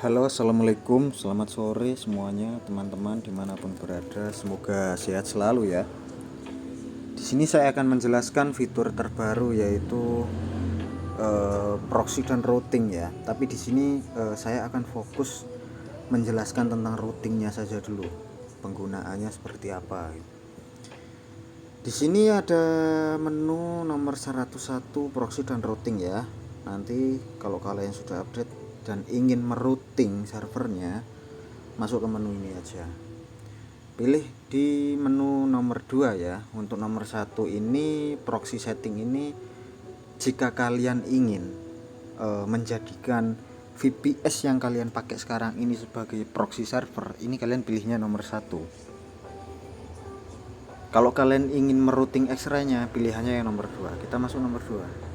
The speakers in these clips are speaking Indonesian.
Halo, assalamualaikum, selamat sore semuanya teman-teman dimanapun berada. Semoga sehat selalu ya. Di sini saya akan menjelaskan fitur terbaru yaitu proxy dan routing ya. Tapi di sini saya akan fokus menjelaskan tentang routingnya saja dulu, penggunaannya seperti apa. Di sini ada menu nomor 101 proxy dan routing ya. Nanti kalau kalian sudah update dan ingin merouting servernya, masuk ke menu ini aja. Pilih di menu nomor 2 ya. Untuk nomor 1 ini proxy setting ini, jika kalian ingin menjadikan VPS yang kalian pakai sekarang ini sebagai proxy server, ini kalian pilihnya nomor 1. Kalau kalian ingin merouting extra-nya, pilihannya yang nomor 2. Kita masuk nomor 2.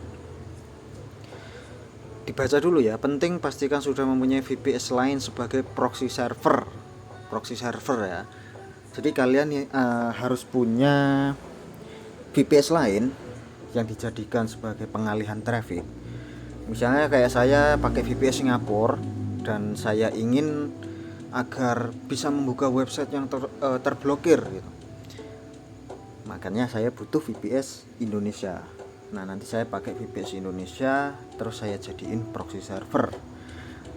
Dibaca dulu ya, penting pastikan sudah mempunyai VPS lain sebagai proxy server ya. Jadi kalian harus punya VPS lain yang dijadikan sebagai pengalihan traffic. Misalnya kayak saya pakai VPS Singapura dan saya ingin agar bisa membuka website yang terblokir gitu. Makanya saya butuh VPS Indonesia. Nah, nanti saya pakai VPS Indonesia, terus saya jadiin proxy server.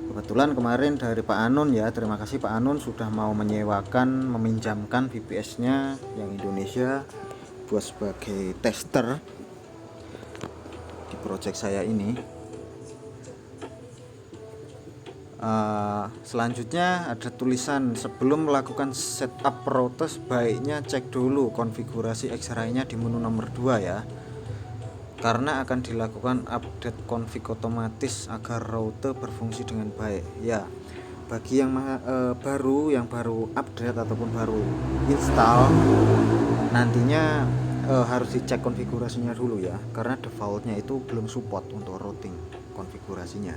Kebetulan kemarin dari Pak Anon ya, terima kasih Pak Anon sudah mau meminjamkan VPS-nya yang Indonesia buat sebagai tester di project saya ini. Selanjutnya ada tulisan sebelum melakukan setup routers baiknya cek dulu konfigurasi X-ray-nya di menu nomor 2 ya. Karena akan dilakukan update config otomatis agar router berfungsi dengan baik ya. Bagi yang baru update ataupun baru install, nantinya harus dicek konfigurasinya dulu ya, karena defaultnya itu belum support untuk routing konfigurasinya.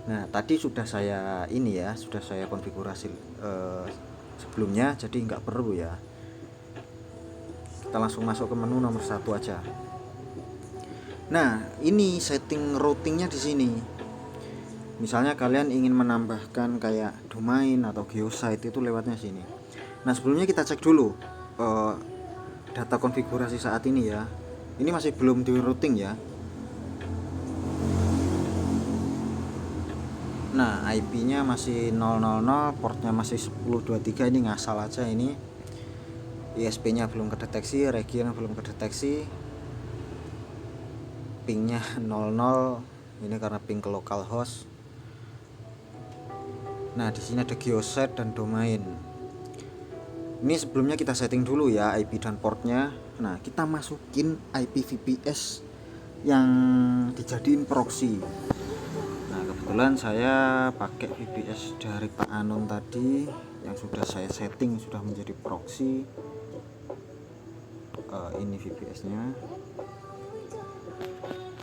Nah, tadi sudah saya konfigurasi sebelumnya, jadi nggak perlu ya. Kita langsung masuk ke menu nomor 1 aja. Nah, ini setting routingnya di sini. Misalnya kalian ingin menambahkan kayak domain atau geosite, itu lewatnya sini. Nah, sebelumnya kita cek dulu data konfigurasi saat ini ya. Ini masih belum di routing ya. Nah, IP-nya masih 000, portnya masih 1023, ini ngasal aja ini. ISP-nya belum kedeteksi, region belum kedeteksi. Pingnya 00, ini karena ping ke localhost. Nah, di sini ada geosite dan domain. Ini sebelumnya kita setting dulu ya IP dan portnya. Nah, kita masukin IP VPS yang dijadiin proxy. Nah, kebetulan saya pakai VPS dari Pak Anon tadi yang sudah saya setting sudah menjadi proxy. Ini VPS-nya.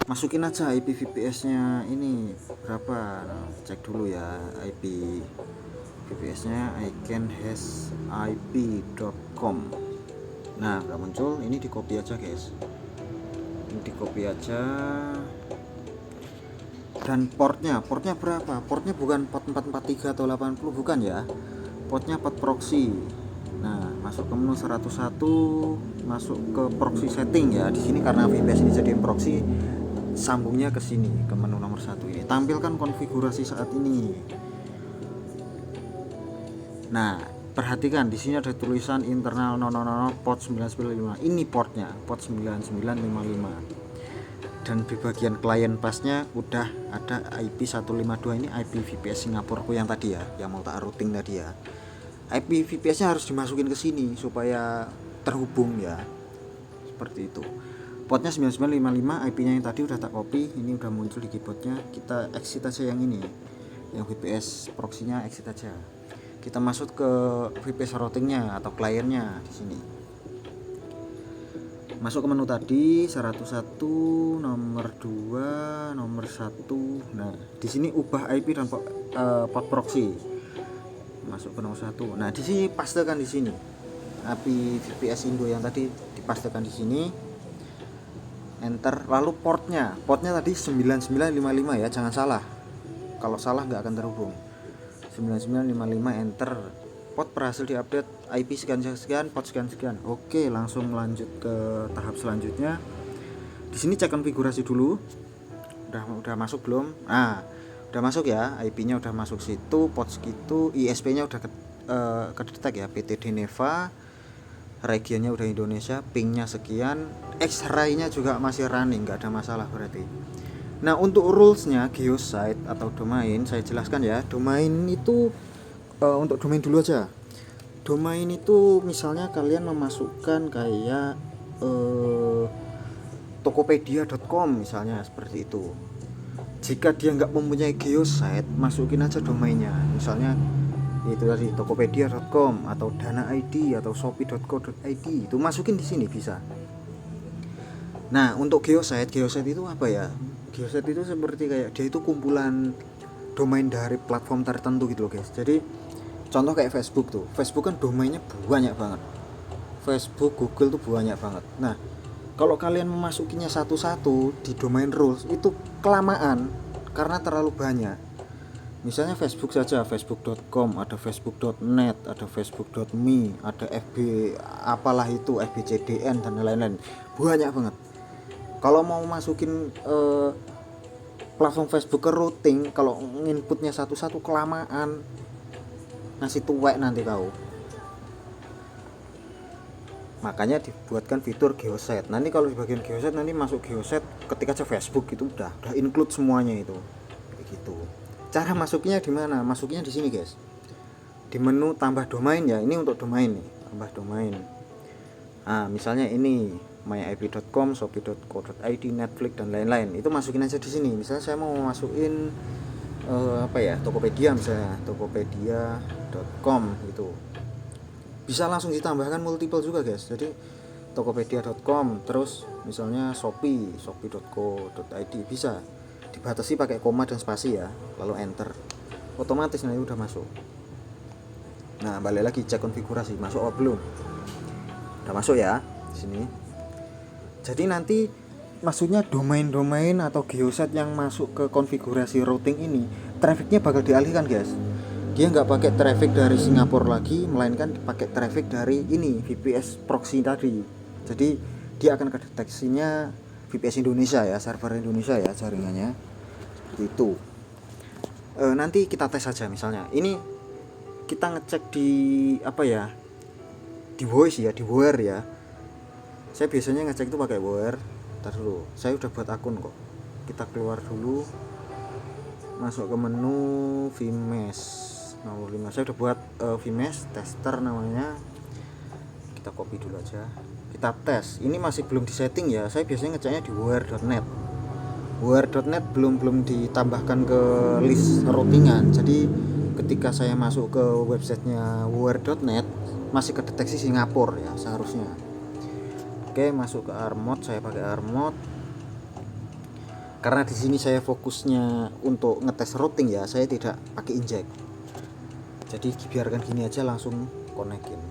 Masukin aja IP VPS-nya ini berapa. Nah, cek dulu ya IP VPS-nya icanhasip.com. Nah, nggak muncul, ini di copy aja guys, ini di copy aja. Dan portnya berapa? Portnya bukan port 443 atau 80, bukan ya, portnya port proxy. Nah, masuk ke menu 101, masuk ke proxy setting ya. Di sini karena VPS ini jadiin proxy, sambungnya ke sini ke menu nomor 1 ini. Tampilkan konfigurasi saat ini. Nah, perhatikan di sini ada tulisan internal 000 port 9955. Ini portnya, port 9955. Dan di bagian client pasnya udah ada IP 152, ini IP VPS Singapura yang tadi ya, yang mau tak routing tadi ya. IP VPS-nya harus dimasukin ke sini supaya terhubung ya. Seperti itu. Portnya 9955, IP-nya yang tadi udah tak copy, ini udah muncul di keyboardnya. Kita exit aja yang ini, yang VPS proxy-nya exit aja. Kita masuk ke VPS routing-nya atau kliennya di sini. Masuk ke menu tadi 101, nomor 2, nomor 1. Nah, di sini ubah IP dan port proxy. Masuk ke nomor 1. Nah, di sini pastekan di sini. IP VPS Indo yang tadi dipastekan di sini. Enter, lalu portnya tadi 9955 ya, jangan salah. Kalau salah nggak akan terhubung. 9955 enter. Pot berhasil diupdate, IP sekian, pot sekian. Oke, langsung lanjut ke tahap selanjutnya. Di sini cek konfigurasi dulu. Udah masuk belum? Udah masuk ya, IP-nya udah masuk situ, pot segitu, ISP-nya udah kedetek ya, PT Deneva, regionnya udah Indonesia, pingnya sekian, X-ray-nya juga masih running, nggak ada masalah berarti. Nah, untuk rulesnya geosite atau domain saya jelaskan ya. Domain itu untuk domain dulu aja. Domain itu misalnya kalian memasukkan kayak tokopedia.com misalnya, seperti itu. Jika dia nggak mempunyai geosite, masukin aja domainnya, misalnya itu tadi tokopedia.com atau dana id atau shopee.co.id, itu masukin di sini bisa. Nah, untuk geosite itu apa ya? Geosite itu seperti kayak dia itu kumpulan domain dari platform tertentu gitu loh guys. Jadi contoh kayak Facebook tuh, Facebook kan domainnya banyak banget, Facebook, Google tuh banyak banget. Nah, kalau kalian memasukinya satu-satu di domain rules itu kelamaan karena terlalu banyak. Misalnya Facebook saja, facebook.com, ada facebook.net, ada facebook.me, ada FB apalah itu, FBCDN dan lain-lain. Banyak banget. Kalau mau masukin platform Facebook ke routing, kalau inputnya satu-satu kelamaan, ngasih tuwek nanti kau. Makanya dibuatkan fitur geosite. Nanti kalau di bagian geosite, nanti masuk geosite ketika aja Facebook itu udah include semuanya itu. Kayak gitu. Cara masuknya di mana? Masuknya di sini, guys. Di menu tambah domain ya. Ini untuk domain nih, tambah domain. Misalnya ini myip.com, shopee.co.id, Netflix dan lain-lain. Itu masukin aja di sini. Misalnya saya mau masukin Tokopedia misalnya, tokopedia.com gitu. Bisa langsung ditambahkan multiple juga guys. Jadi tokopedia.com, terus misalnya shopee.co.id, bisa dibatasi pakai koma dan spasi ya, lalu enter, otomatis nanti udah masuk. Nah, balik lagi cek konfigurasi, masuk apa belum? Udah masuk ya di sini. Jadi nanti maksudnya domain-domain atau geosite yang masuk ke konfigurasi routing ini, trafficnya bakal dialihkan guys. Dia nggak pakai traffic dari Singapura lagi, melainkan pakai traffic dari ini VPS proxy tadi. Jadi dia akan kedeteksinya VPS Indonesia ya, server Indonesia ya jaringannya. Seperti itu. Nanti kita tes saja, misalnya ini kita ngecek di apa ya, di voice ya, di where ya. Saya biasanya ngecek itu pakai where. Ntar dulu, saya udah buat akun kok. Kita keluar dulu, masuk ke menu VMesh nomor 5. Saya udah buat VMesh tester namanya. Kita copy dulu aja, kita tes. Ini masih belum disetting ya, saya biasanya ngeceknya di where.net. Where.net belum ditambahkan ke list routingan. Jadi ketika saya masuk ke websitenya where.net masih kedeteksi Singapura ya seharusnya. Oke, masuk ke Armod, saya pakai Armod. Karena di sini saya fokusnya untuk ngetes routing ya, saya tidak pakai inject. Jadi biarkan gini aja, langsung konekin.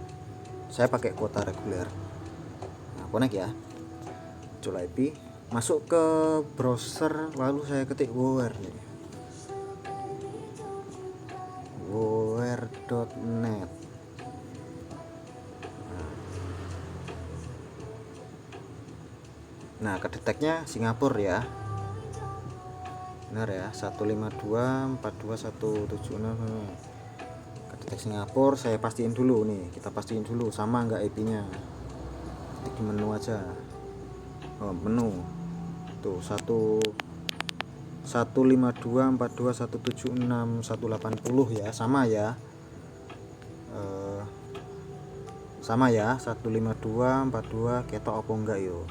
Saya pakai kuota reguler. Nah, connect ya. Muncul IP, masuk ke browser, lalu saya ketik where nih. where.net. Nah, kedeteknya Singapura ya. Benar ya, 152.42.176. Kedetek Singapura, saya pastiin dulu nih, kita pastiin dulu sama enggak IP-nya. Ketik di menu aja. Menu. Tuh, 152.42.176.180 ya, sama ya. Sama ya, 152.42 ketok apa enggak yo?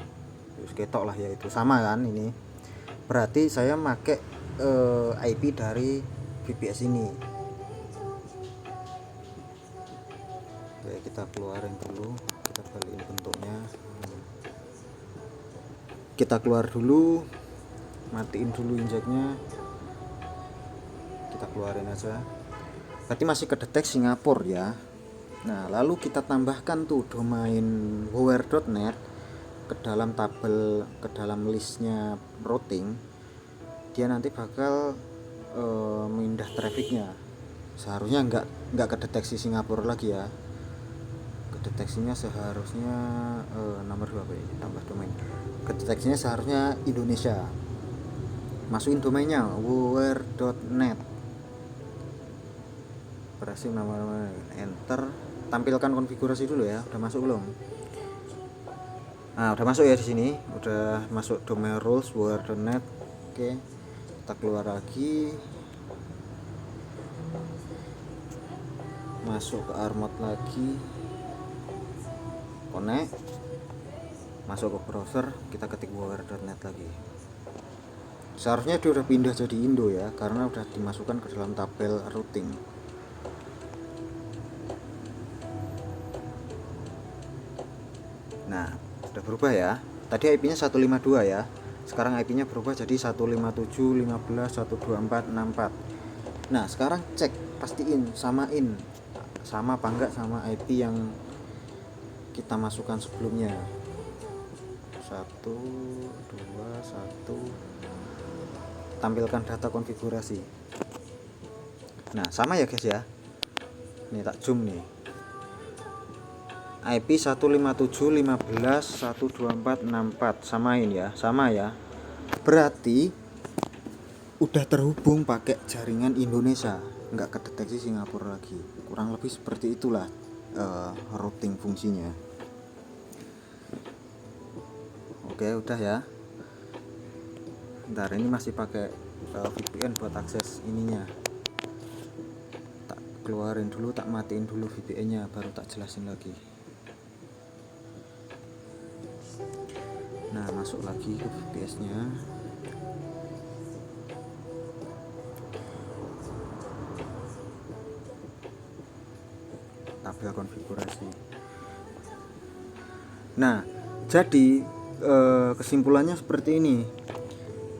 Terus ketok lah ya, itu sama kan ini. Berarti saya pakai IP dari VPS ini. Oke, kita keluarin dulu, kita balikin bentuknya. Kita keluar dulu, matiin dulu injeknya, kita keluarin aja. Berarti masih kedetek Singapura ya. Nah, lalu kita tambahkan tuh domain where.net ke dalam tabel, ke dalam listnya routing. Dia nanti bakal mindah trafficnya. seharusnya nggak kedeteksi Singapura lagi ya. Kedeteksinya seharusnya nomor berapa ini tambah domain, kedeteksinya seharusnya Indonesia. Masukin domainnya where.net, berhasil nama enter, tampilkan konfigurasi dulu ya. Udah masuk belum? Nah, udah masuk ya di sini, udah masuk domain rules where.net. Oke, kita keluar lagi, masuk ke Armod lagi, connect, masuk ke browser, kita ketik where.net lagi. Seharusnya dia udah pindah jadi Indo ya, karena udah dimasukkan ke dalam tabel routing. Nah, udah berubah ya. Tadi IP-nya 152 ya. Sekarang IP-nya berubah jadi 157.15.124.64. Nah, sekarang cek, pastiin samain sama apa enggak sama IP yang kita masukkan sebelumnya. 1 2 1, tampilkan data konfigurasi. Nah, sama ya guys ya. Ini tak zoom nih. IP 157.15.124.64 samain ya, sama ya. Berarti udah terhubung pakai jaringan Indonesia, nggak kedeteksi Singapura lagi. Kurang lebih seperti itulah routing fungsinya. Oke, udah ya. Bentar, ini masih pakai VPN buat akses ininya. Tak keluarin dulu, tak matiin dulu VPN-nya, baru tak jelasin lagi. Nah, masuk lagi ke VPS-nya. Tabel konfigurasi. Nah, jadi kesimpulannya seperti ini.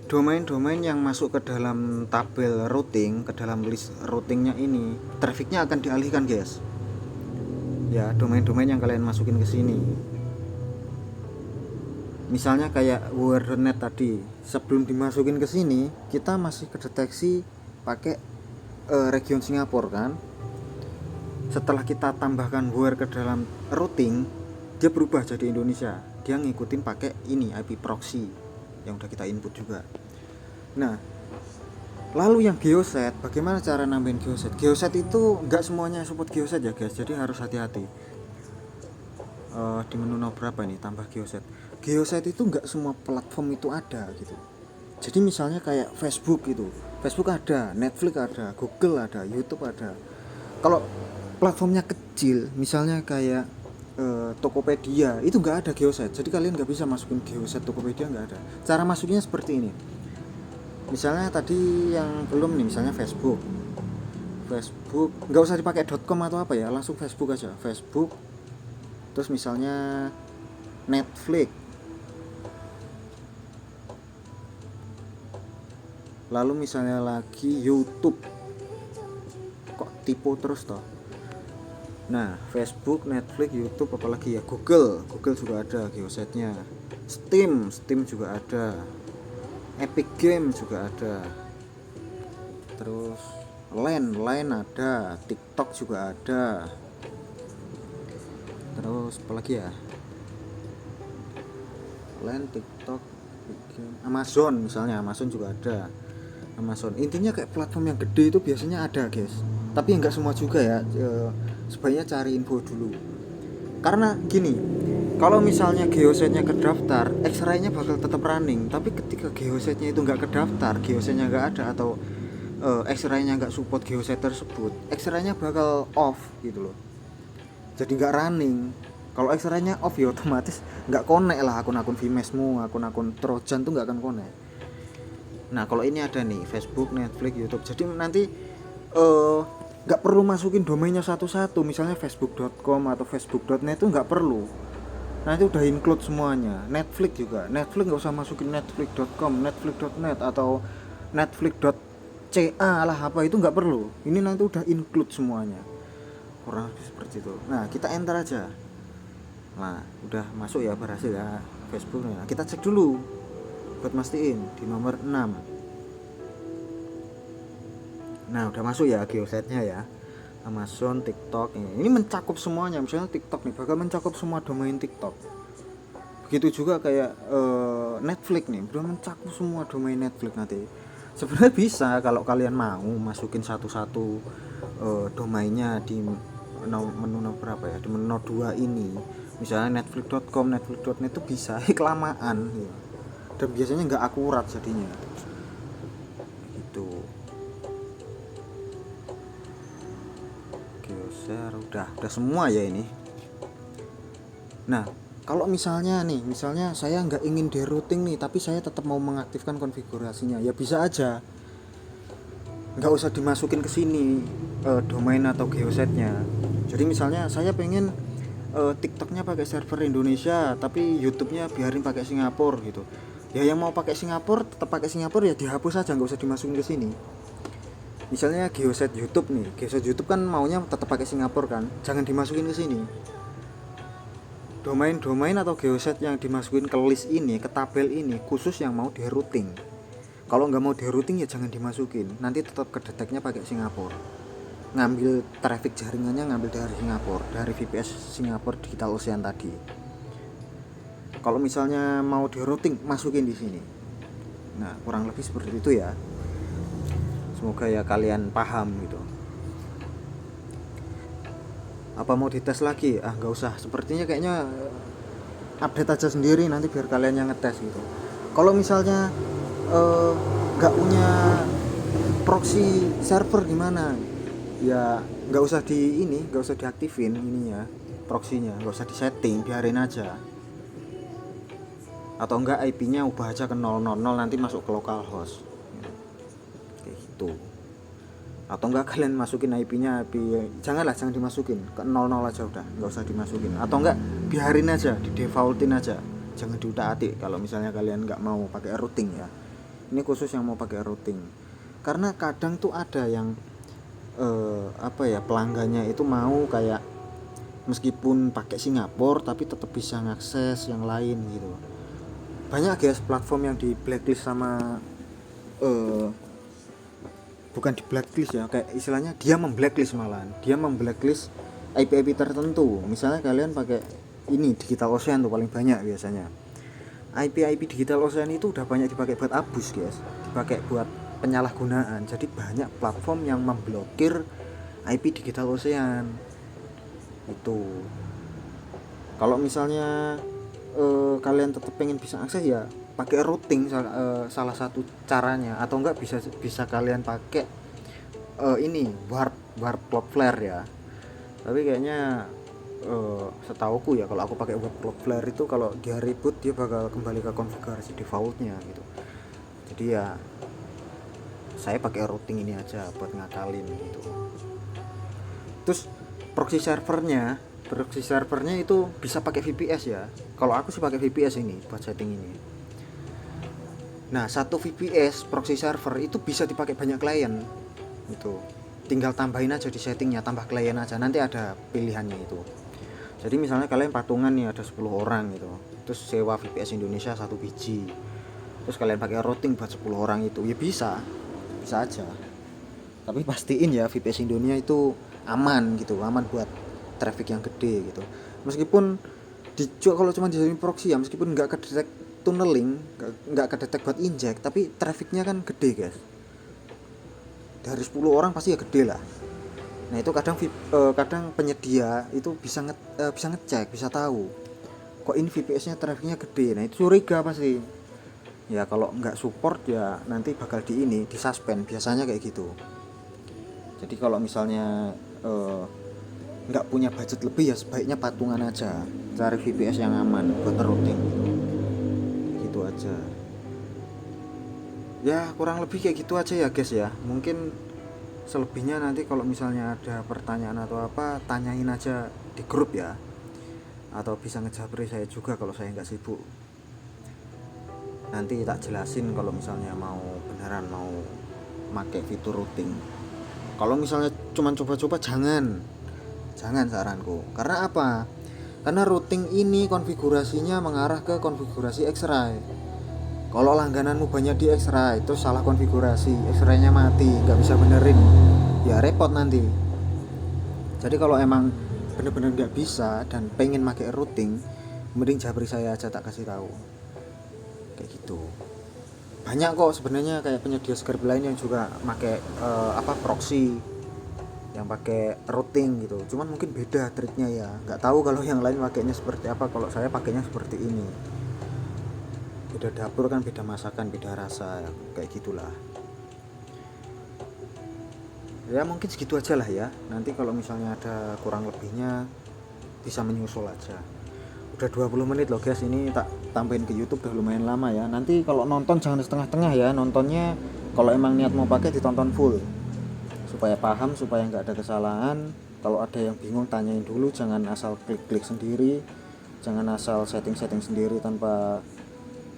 Domain-domain yang masuk ke dalam tabel routing, ke dalam list routingnya ini, trafficnya akan dialihkan guys. Ya, domain-domain yang kalian masukin ke sini. Misalnya kayak where.net tadi, sebelum dimasukin ke sini, kita masih kedeteksi pakai region Singapura kan. Setelah kita tambahkan where ke dalam routing, dia berubah jadi Indonesia. Dia ngikutin pakai ini IP proxy yang udah kita input juga. Nah, lalu yang geoset, bagaimana cara nambahin geoset? Geoset itu nggak semuanya support geoset ya guys, jadi harus hati-hati. Di menu nomor berapa nih tambah geoset? Geoset itu nggak semua platform itu ada gitu. Jadi misalnya kayak Facebook gitu, Facebook ada, Netflix ada, Google ada, YouTube ada. Kalau platformnya kecil, misalnya kayak Tokopedia, itu nggak ada geoset. Jadi kalian nggak bisa masukin geoset Tokopedia, nggak ada. Cara masuknya seperti ini. Misalnya tadi yang belum nih, misalnya Facebook nggak usah dipakai .com atau apa ya, langsung Facebook aja, Facebook. Terus misalnya Netflix, lalu misalnya lagi YouTube, kok tipe terus toh. Nah, Facebook, Netflix, YouTube, apalagi ya, Google juga ada geosetnya. Steam juga ada, Epic Game juga ada, terus Line ada, TikTok juga ada, terus apalagi ya, Line, TikTok, Amazon misalnya, Amazon juga ada. Amazon, intinya kayak platform yang gede itu biasanya ada guys, tapi nggak semua juga ya. Sebaiknya cari info dulu, karena gini, kalau misalnya geosetnya kedaftar, X-ray-nya bakal tetap running. Tapi ketika geosetnya itu nggak kedaftar, geosetnya nggak ada, atau X-ray-nya nggak support geoset tersebut, X-ray-nya bakal off gitu loh, jadi nggak running. Kalau X-ray-nya off ya otomatis nggak connect lah akun-akun Vimesmu, akun-akun Trojan tuh nggak akan connect. Nah, kalau ini ada nih Facebook, Netflix, YouTube, jadi nanti nggak perlu masukin domainnya satu-satu. Misalnya facebook.com atau facebook.net itu nggak perlu, nanti udah include semuanya. Netflix juga, Netflix nggak usah masukin netflix.com, netflix.net atau netflix.ca lah, apa itu nggak perlu. Ini nanti udah include semuanya, kurang lebih seperti itu. Nah, kita enter aja. Nah, udah masuk ya, berhasil ya Facebook. Nah, kita cek dulu buat mastiin di nomor 6. Nah udah masuk ya geosetnya ya, Amazon, TikTok ini mencakup semuanya. Misalnya TikTok nih bakal mencakup semua domain TikTok. Begitu juga kayak Netflix nih udah mencakup semua domain Netflix. Nanti sebenarnya bisa kalau kalian mau masukin satu-satu domainnya di menu nomor berapa ya, di menu 2 ini, misalnya netflix.com, netflix.net itu bisa kelamaan ya. Dan biasanya nggak akurat jadinya gitu. Geoshare udah semua ya ini. Nah kalau misalnya saya nggak ingin derouting nih, tapi saya tetap mau mengaktifkan konfigurasinya, ya bisa aja, nggak usah dimasukin ke sini domain atau geosetnya. Jadi misalnya saya pengen TikToknya pakai server Indonesia, tapi YouTube-nya biarin pakai Singapura gitu. Ya yang mau pakai Singapura tetap pakai Singapura, ya dihapus aja, nggak usah dimasukin ke sini. Misalnya geoset YouTube nih, geoset YouTube kan maunya tetap pakai Singapura kan, jangan dimasukin ke sini. Domain-domain atau geoset yang dimasukin ke list ini, ke tabel ini, khusus yang mau derouting. Kalau nggak mau derouting ya jangan dimasukin, nanti tetap kedeteknya pakai Singapura. Ngambil traffic jaringannya ngambil dari Singapura, dari VPS Singapura Digital Ocean tadi. Kalau misalnya mau derouting masukin di sini. Nah kurang lebih seperti itu ya. Semoga ya kalian paham gitu. Apa mau dites lagi? Nggak usah, sepertinya kayaknya update aja sendiri nanti biar kalian yang ngetes gitu. Kalau misalnya nggak punya proxy server gimana? Ya nggak usah nggak usah diaktifin ininya, proxy-nya nggak usah disetting, biarin aja. Atau enggak IP-nya ubah aja ke 000, nanti masuk ke localhost kayak gitu. Atau enggak kalian masukin IP-nya jangan dimasukin ke 00 aja, udah nggak usah dimasukin. Atau enggak biarin aja, di defaultin aja, jangan diutak-atik kalau misalnya kalian nggak mau pakai routing ya. Ini khusus yang mau pakai routing, karena kadang tuh ada yang pelanggannya itu mau kayak meskipun pakai Singapura tapi tetap bisa ngakses yang lain gitu. Banyak guys platform yang di blacklist sama bukan di blacklist ya, kayak istilahnya dia memblacklist, malahan dia memblacklist IP-IP tertentu. Misalnya kalian pakai ini Digital Ocean tuh paling banyak biasanya. IP-IP Digital Ocean itu udah banyak dipakai buat abus guys, dipakai buat penyalahgunaan. Jadi banyak platform yang memblokir IP Digital Ocean itu. Kalau misalnya kalian tetap pengen bisa akses ya pakai routing, salah satu caranya. Atau enggak bisa kalian pakai ini warp Cloudflare ya. Tapi kayaknya setauku ya kalau aku pakai warp Cloudflare itu kalau dia reboot dia bakal kembali ke konfigurasi defaultnya gitu. Jadi ya saya pakai routing ini aja buat ngakalin gitu. Terus proxy servernya itu bisa pakai VPS ya. Kalau aku sih pakai VPS ini buat setting ini. Nah, satu VPS proxy server itu bisa dipakai banyak klien itu. Tinggal tambahin aja di settingnya, tambah klien aja, nanti ada pilihannya itu. Jadi misalnya kalian patungan nih ada 10 orang gitu, terus sewa VPS Indonesia 1 biji, terus kalian pakai routing buat 10 orang itu, ya bisa aja. Tapi pastiin ya VPS Indonesia itu aman gitu, aman buat traffic yang gede gitu. Meskipun kalau cuma dijadiin proxy ya, meskipun nggak kedetek tunneling, nggak kedetek buat inject, tapi trafficnya kan gede guys. Dari 10 orang pasti ya gede lah. Nah itu kadang penyedia itu bisa ngecek, bisa tahu kok ini VPS-nya trafficnya gede. Nah itu curiga pasti. Ya kalau nggak support ya nanti bakal disuspend, biasanya kayak gitu. Jadi kalau misalnya nggak punya budget lebih ya sebaiknya patungan aja, cari VPS yang aman buat routing gitu aja. Ya kurang lebih kayak gitu aja ya guys ya. Mungkin selebihnya nanti kalau misalnya ada pertanyaan atau apa, tanyain aja di grup ya, atau bisa ngejabri saya juga kalau saya nggak sibuk. Nanti tak jelasin kalau misalnya beneran mau pakai fitur routing. Kalau misalnya cuma coba-coba jangan saranku. Karena apa? Karena routing ini konfigurasinya mengarah ke konfigurasi X-ray. Kalau langgananmu banyak di X-ray, itu salah konfigurasi, X-ray-nya mati, nggak bisa benerin, ya repot nanti. Jadi kalau emang bener-bener nggak bisa dan pengen pakai routing, mending jabri saya aja, tak kasih tahu. Kayak gitu. Banyak kok sebenarnya kayak penyedia script lain yang juga pakai proxy, yang pakai routing gitu. Cuman mungkin beda triknya ya. Nggak tahu kalau yang lain pakainya seperti apa. Kalau saya pakainya seperti ini. Beda dapur kan, beda masakan, beda rasa, kayak gitulah. Ya mungkin segitu aja lah ya. Nanti kalau misalnya ada kurang lebihnya bisa menyusul aja. Udah 20 menit loh guys, ini tak tambahin ke YouTube udah lumayan lama ya. Nanti kalau nonton jangan setengah-tengah ya, nontonnya kalau emang niat mau pakai ditonton full supaya paham, supaya nggak ada kesalahan. Kalau ada yang bingung tanyain dulu, jangan asal klik-klik sendiri, jangan asal setting-setting sendiri tanpa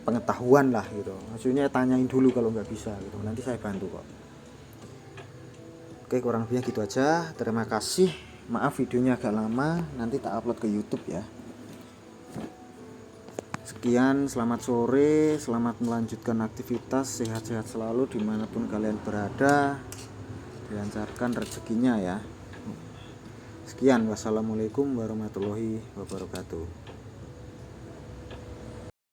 pengetahuan lah gitu. Maksudnya tanyain dulu kalau nggak bisa gitu, nanti saya bantu kok. Oke, kurang lebihnya gitu aja. Terima kasih. Maaf videonya agak lama, nanti tak upload ke YouTube ya. Sekian, selamat sore, selamat melanjutkan aktivitas, sehat-sehat selalu dimanapun kalian berada, dilancarkan rezekinya ya. Sekian, wassalamualaikum warahmatullahi wabarakatuh.